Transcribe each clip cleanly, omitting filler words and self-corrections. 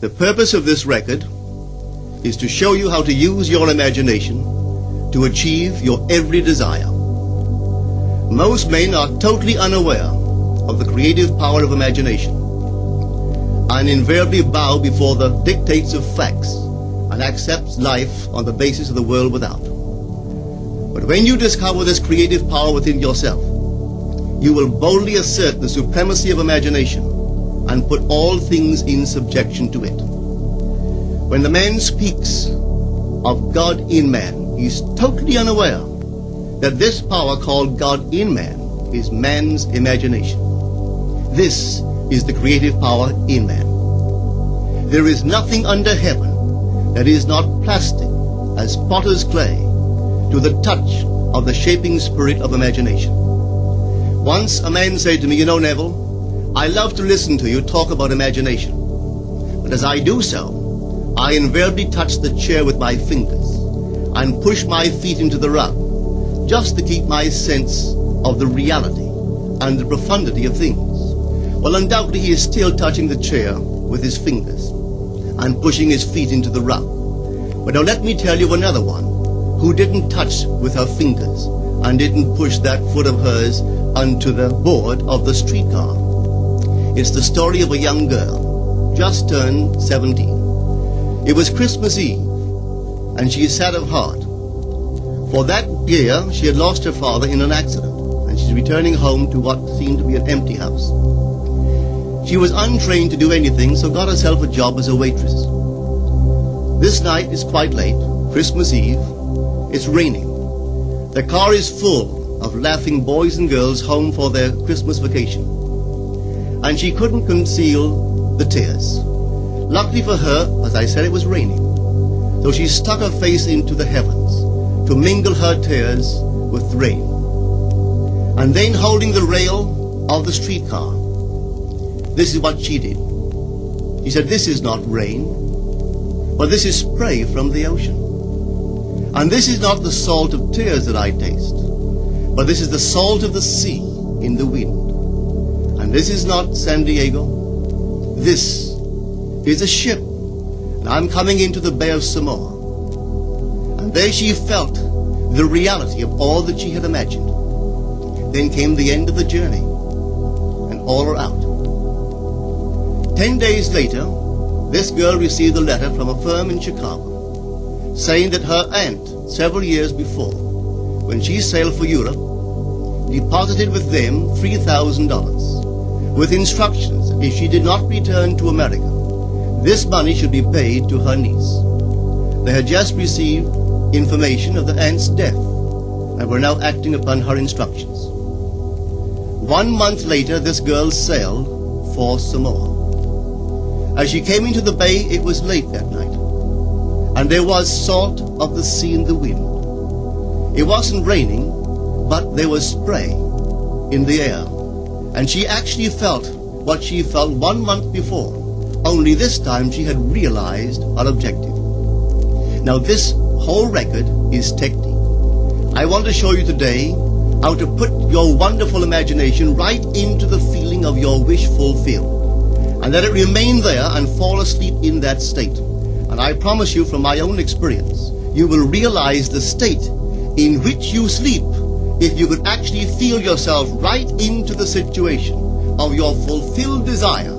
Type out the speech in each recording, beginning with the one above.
The purpose of this record is to show you how to use your imagination to achieve your every desire. Most men are totally unaware of the creative power of imagination and invariably bow before the dictates of facts and accept life on the basis of the world without. But when you discover this creative power within yourself, you will boldly assert the supremacy of imagination and put all things in subjection to it. When the man speaks of God in man, he is totally unaware that this power called God in man is man's imagination. This is the creative power in man. There is nothing under heaven that is not plastic as potter's clay to the touch of the shaping spirit of imagination. Once a man said to me, "You know, Neville, I love to listen to you talk about imagination. But as I do so, I invariably touch the chair with my fingers and push my feet into the rug just to keep my sense of the reality and the profundity of things." Well, undoubtedly he is still touching the chair with his fingers and pushing his feet into the rug. But now let me tell you another one who didn't touch with her fingers and didn't push that foot of hers onto the board of the streetcar. It's the story of a young girl, just turned 17. It was Christmas Eve, and she is sad of heart. For that year, she had lost her father in an accident, and she's returning home to what seemed to be an empty house. She was untrained to do anything, so got herself a job as a waitress. This night is quite late, Christmas Eve. It's raining. The car is full of laughing boys and girls home for their Christmas vacation, and she couldn't conceal the tears. Luckily for her, as I said, it was raining, so she stuck her face into the heavens to mingle her tears with rain. And then, holding the rail of the streetcar, this is what she did. She said, "This is not rain, but this is spray from the ocean. And this is not the salt of tears that I taste, but this is the salt of the sea in the wind. And this is not San Diego. This is a ship, and I'm coming into the Bay of Samoa." And there she felt the reality of all that she had imagined. Then came the end of the journey, and all are out. 10 days later, this girl received a letter from a firm in Chicago saying that her aunt, several years before, when she sailed for Europe, deposited with them $3,000 with instructions that if she did not return to America, this money should be paid to her niece. They had just received information of the aunt's death and were now acting upon her instructions. 1 month later, this girl sailed for Samoa. As she came into the bay, it was late that night, and there was salt of the sea in the wind. It wasn't raining, but there was spray in the air, and she actually felt what she felt 1 month before, only this time she had realized her objective. Now this whole record is technique. I want to show you today how to put your wonderful imagination right into the feeling of your wish fulfilled, and let it remain there and fall asleep in that state. And I promise you from my own experience, you will realize the state in which you sleep if you could actually feel yourself right into the situation of your fulfilled desire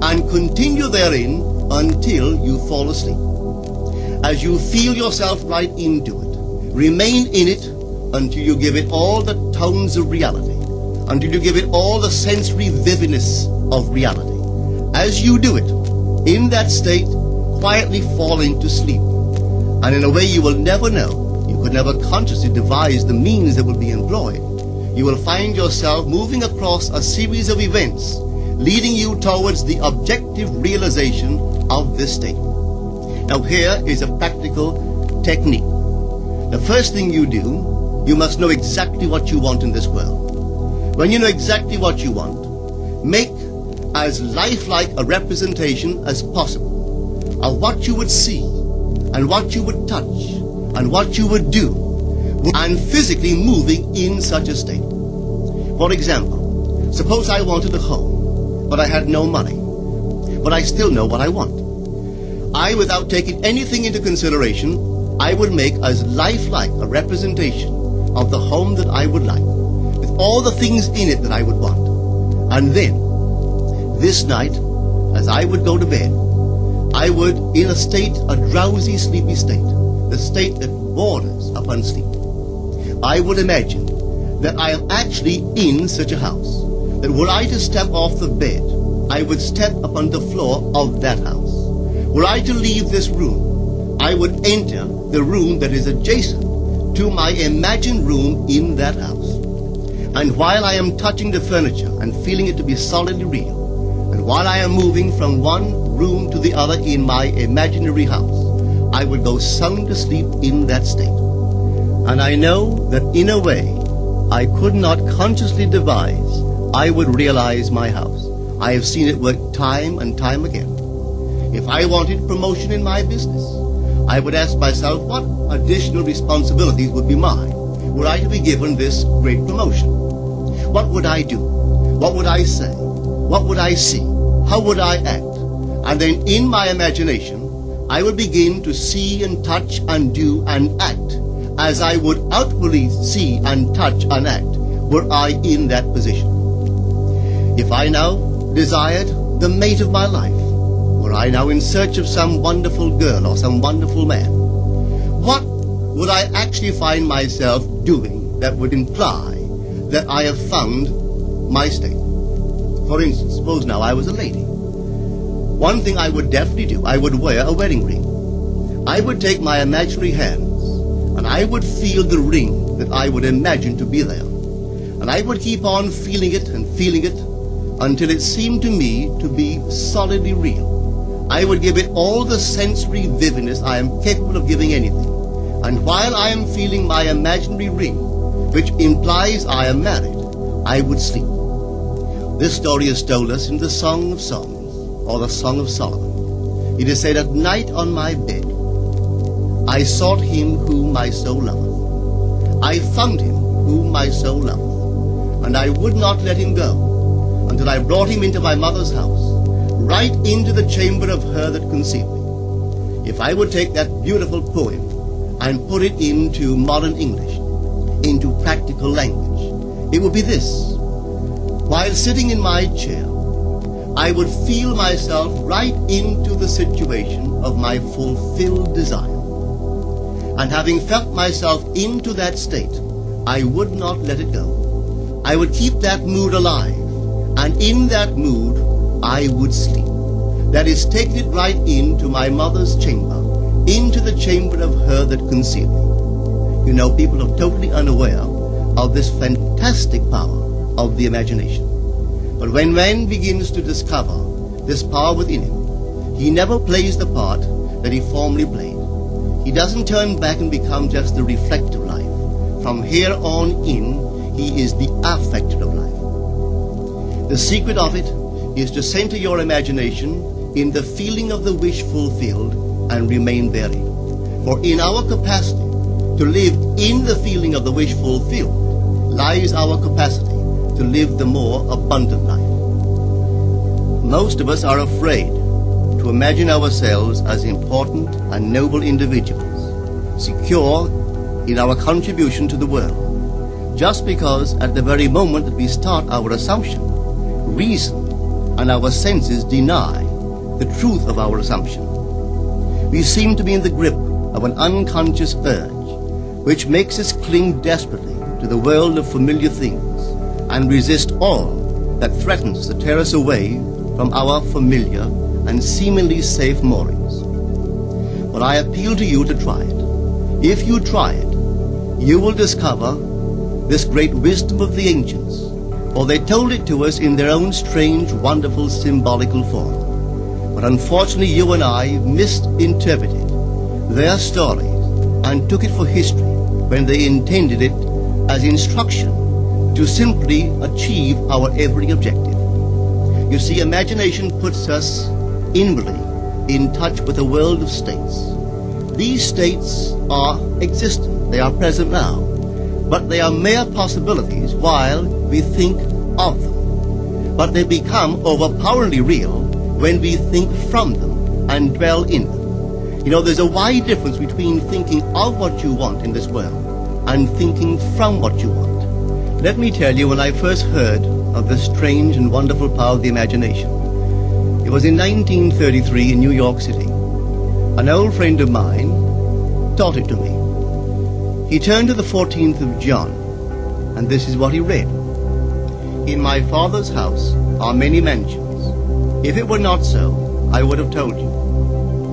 and continue therein until you fall asleep. As you feel yourself right into it, remain in it until you give it all the tones of reality, until you give it all the sensory vividness of reality. As you do it, in that state, quietly fall into sleep, and in a way you will never know. You could never consciously devise the means that will be employed. You will find yourself moving across a series of events leading you towards the objective realization of this state. Now here is a practical technique. The first thing you do, you must know exactly what you want in this world. When you know exactly what you want, make as lifelike a representation as possible of what you would see and what you would touch and what you would do, and physically moving in such a state. For example, suppose I wanted a home, but I had no money, but I still know what I want. without taking anything into consideration, I would make as lifelike a representation of the home that I would like, with all the things in it that I would want. And then, this night, as I would go to bed, I would, in a state, a drowsy, sleepy state, the state that borders upon sleep, I would imagine that I am actually in such a house, that were I to step off the bed, I would step upon the floor of that house. Were I to leave this room, I would enter the room that is adjacent to my imagined room in that house. And while I am touching the furniture and feeling it to be solidly real, and while I am moving from one room to the other in my imaginary house, I would go sound asleep in that state. And I know that in a way I could not consciously devise, I would realize my house. I have seen it work time and time again. If I wanted promotion in my business, I would ask myself what additional responsibilities would be mine were I to be given this great promotion. What would I do? What would I say? What would I see? How would I act? And then in my imagination, I would begin to see and touch and do and act as I would outwardly see and touch and act were I in that position. If I now desired the mate of my life, were I now in search of some wonderful girl or some wonderful man, what would I actually find myself doing that would imply that I have found my state? For instance, suppose now I was a lady. One thing I would definitely do, I would wear a wedding ring. I would take my imaginary hands and I would feel the ring that I would imagine to be there. And I would keep on feeling it until it seemed to me to be solidly real. I would give it all the sensory vividness I am capable of giving anything. And while I am feeling my imaginary ring, which implies I am married, I would sleep. This story is told us in the Song of Songs, or the Song of Solomon. It is said, at night on my bed, I sought him whom my soul loveth. I found him whom my soul loveth. And I would not let him go until I brought him into my mother's house, right into the chamber of her that conceived me. If I would take that beautiful poem and put it into modern English, into practical language, it would be this. While sitting in my chair, I would feel myself right into the situation of my fulfilled desire. And having felt myself into that state, I would not let it go. I would keep that mood alive, and in that mood, I would sleep. That is, taking it right into my mother's chamber, into the chamber of her that conceived me. You know, people are totally unaware of this fantastic power of the imagination. But when man begins to discover this power within him, he never plays the part that he formerly played. He doesn't turn back and become just the reflective life. From here on in, he is the affecter of life. The secret of it is to center your imagination in the feeling of the wish fulfilled and remain therein. For in our capacity to live in the feeling of the wish fulfilled lies our capacity to live the more abundant life. Most of us are afraid to imagine ourselves as important and noble individuals, secure in our contribution to the world, just because at the very moment that we start our assumption, reason and our senses deny the truth of our assumption. We seem to be in the grip of an unconscious urge, which makes us cling desperately to the world of familiar things and resist all that threatens to tear us away from our familiar and seemingly safe moorings. But I appeal to you to try it. If you try it, you will discover this great wisdom of the ancients, for they told it to us in their own strange, wonderful, symbolical form. But unfortunately, you and I misinterpreted their stories and took it for history when they intended it as instruction to simply achieve our every objective. You see, imagination puts us inwardly in touch with a world of states. These states are existent, they are present now, but they are mere possibilities while we think of them. But they become overpoweringly real when we think from them and dwell in them. You know, there's a wide difference between thinking of what you want in this world and thinking from what you want. Let me tell you, when I first heard of the strange and wonderful power of the imagination, it was in 1933 in New York City. An old friend of mine taught it to me. He turned to the 14th of John, and this is what he read. In my Father's house are many mansions. If it were not so, I would have told you.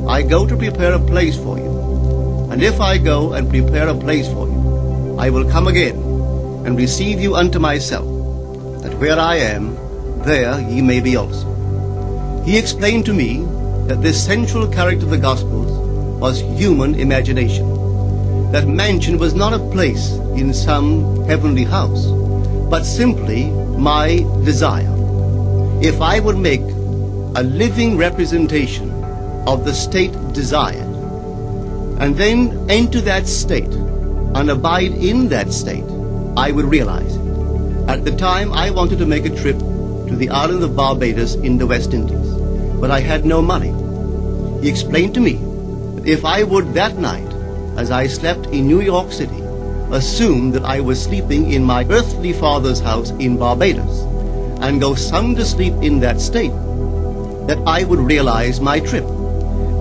I go to prepare a place for you. And if I go and prepare a place for you, I will come again and receive you unto myself, that where I am, there ye may be also. He explained to me that this central character of the Gospels was human imagination. That mansion was not a place in some heavenly house, but simply my desire. If I would make a living representation of the state desired, and then enter that state and abide in that state, I would realize it. At the time, I wanted to make a trip to the island of Barbados in the West Indies, but I had no money. He explained to me that if I would that night, as I slept in New York City, assume that I was sleeping in my earthly father's house in Barbados, and go sound asleep in that state, that I would realize my trip.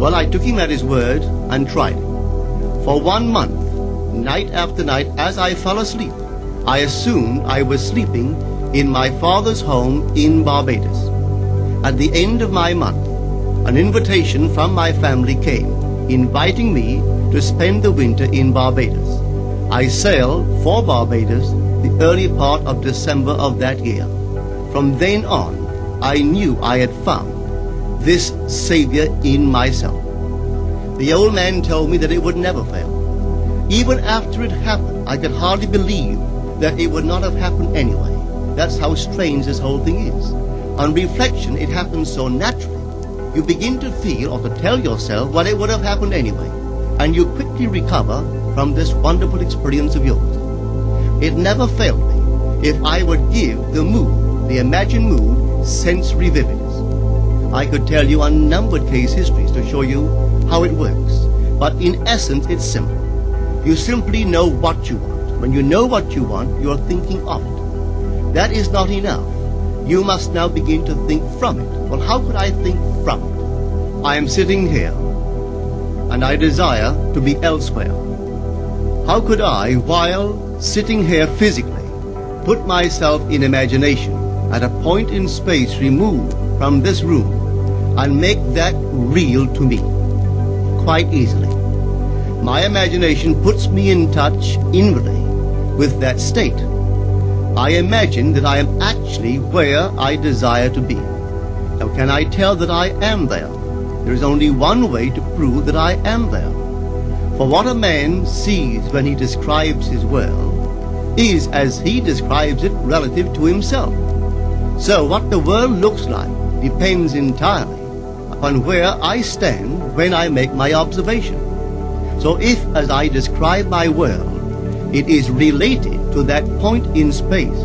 Well, I took him at his word and tried it. For 1 month, night after night, as I fell asleep, I assumed I was sleeping in my father's home in Barbados. At the end of my month, an invitation from my family came, inviting me to spend the winter in Barbados. I sailed for Barbados the early part of December of that year. From then on, I knew I had found this Savior in myself. The old man told me that it would never fail. Even after it happened, I could hardly believe that it would not have happened anyway. That's how strange this whole thing is. On reflection, it happens so naturally. You begin to feel or to tell yourself, well, it would have happened anyway. And you quickly recover from this wonderful experience of yours. It never failed me if I would give the mood, the imagined mood, sensory vividness. I could tell you unnumbered case histories to show you how it works. But in essence, it's simple. You simply know what you want. When you know what you want, you're thinking of it. That is not enough. You must now begin to think from it. Well, how could I think from it? I am sitting here, and I desire to be elsewhere. How could I, while sitting here physically, put myself in imagination at a point in space removed from this room and make that real to me? Quite easily. My imagination puts me in touch inwardly with that state. I imagine that I am actually where I desire to be. Now, can I tell that I am there? There is only one way to prove that I am there. For what a man sees when he describes his world is as he describes it relative to himself. So what the world looks like depends entirely upon where I stand when I make my observation. So if, as I describe my world, it is related to that point in space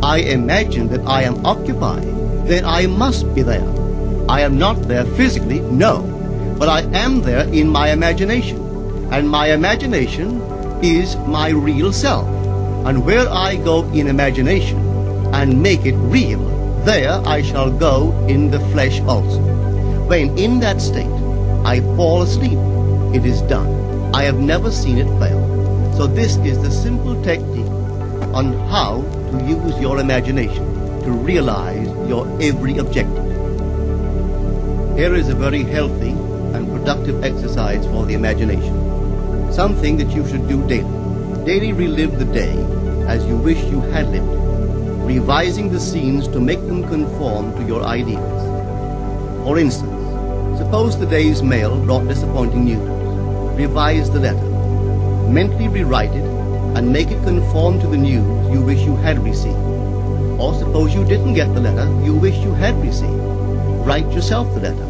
I imagine that I am occupying, then I must be there. I am not there physically, no, but I am there in my imagination. And my imagination is my real self. And where I go in imagination and make it real, there I shall go in the flesh also. When in that state I fall asleep, it is done. I have never seen it fail. So this is the simple technique on how to use your imagination to realize your every objective. Here is a very healthy and productive exercise for the imagination. Something that you should do daily. Daily relive the day as you wish you had lived it, revising the scenes to make them conform to your ideas. For instance, suppose the day's mail brought disappointing news. Revise the letter. Mentally rewrite it and make it conform to the news you wish you had received. Or suppose you didn't get the letter you wish you had received. Write yourself the letter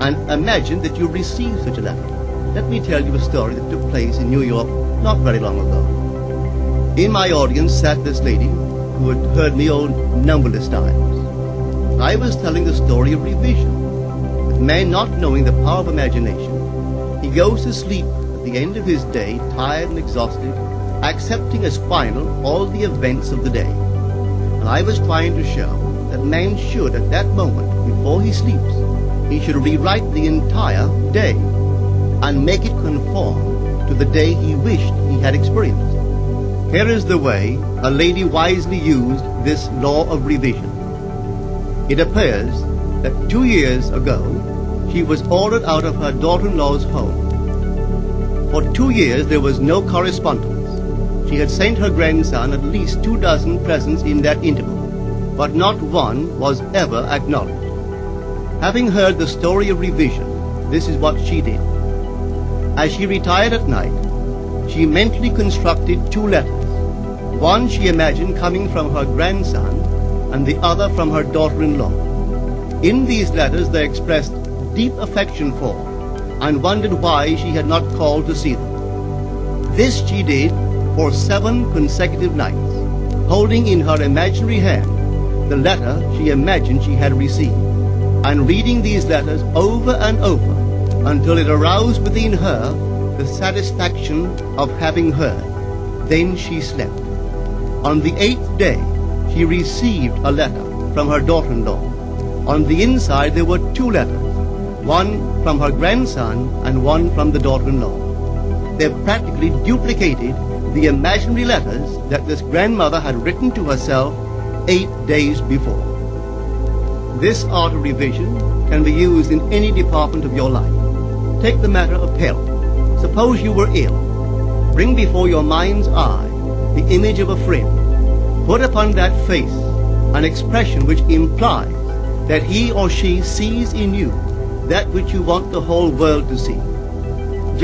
and imagine that you received such a letter. Let me tell you a story that took place in New York not very long ago. In my audience sat this lady who had heard me numberless times. I was telling the story of revision. With man not knowing the power of imagination, he goes to sleep at the end of his day, tired and exhausted, accepting as final all the events of the day. And I was trying to show that man should, at that moment, before he sleeps, he should rewrite the entire day and make it conform to the day he wished he had experienced. Here is the way a lady wisely used this law of revision. It appears that 2 years ago, she was ordered out of her daughter-in-law's home. For 2 years there was no correspondence. She had sent her grandson at least 24 presents in that interval, but not one was ever acknowledged. Having heard the story of revision, this is what she did. As she retired at night, she mentally constructed 2 letters. One she imagined coming from her grandson, and the other from her daughter-in-law. In these letters they expressed deep affection for, and wondered why she had not called to see them. This she did for 7 consecutive nights, holding in her imaginary hand the letter she imagined she had received, and reading these letters over and over until it aroused within her the satisfaction of having heard. Then she slept. On the 8th day, she received a letter from her daughter-in-law. On the inside there were 2 letters, one from her grandson and one from the daughter-in-law. They practically duplicated the imaginary letters that this grandmother had written to herself 8 days before. This art of revision can be used in any department of your life. Take the matter of health. Suppose you were ill. Bring before your mind's eye the image of a friend. Put upon that face an expression which implies that he or she sees in you that which you want the whole world to see.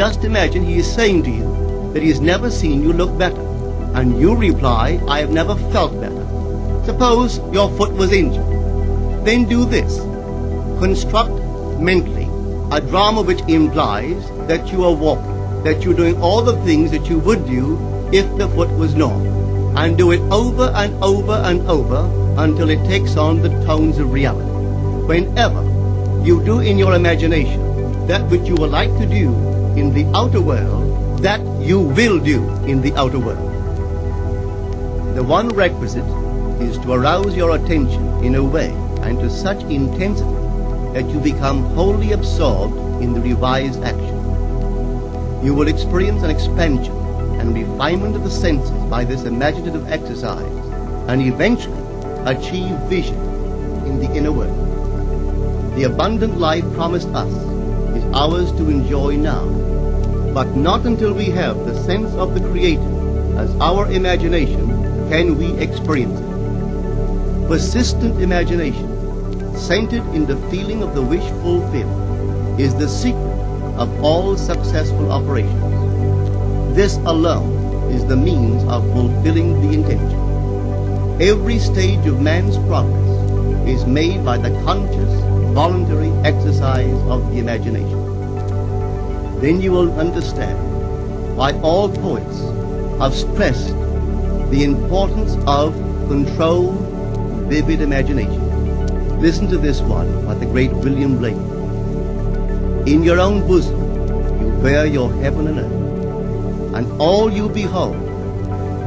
Just imagine he is saying to you that he has never seen you look better, and you reply, I have never felt better. Suppose your foot was injured. Then do this. Construct mentally a drama which implies that you are walking, that you're doing all the things that you would do if the foot was normal, and do it over and over and over until it takes on the tones of reality. Whenever you do in your imagination that which you would like to do in the outer world, that you will do in the outer world. The one requisite is to arouse your attention in a way and to such intensity that you become wholly absorbed in the revised action. You will experience an expansion and refinement of the senses by this imaginative exercise, and eventually achieve vision in the inner world. The abundant life promised us is ours to enjoy now, but not until we have the sense of the Creator as our imagination can we experience it. Persistent imagination, centered in the feeling of the wish fulfilled, is the secret of all successful operations. This alone is the means of fulfilling the intention. Every stage of man's progress is made by the conscious, voluntary exercise of the imagination. Then you will understand why all poets have stressed the importance of controlled, vivid imagination. Listen to this one by the great William Blake. In your own bosom you bear your heaven and earth, and all you behold,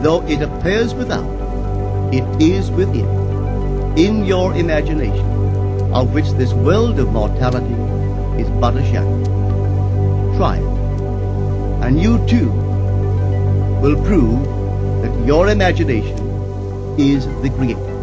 though it appears without, it is within, in your imagination, of which this world of mortality is but a shadow. Try it, and you too will prove that your imagination is the creator.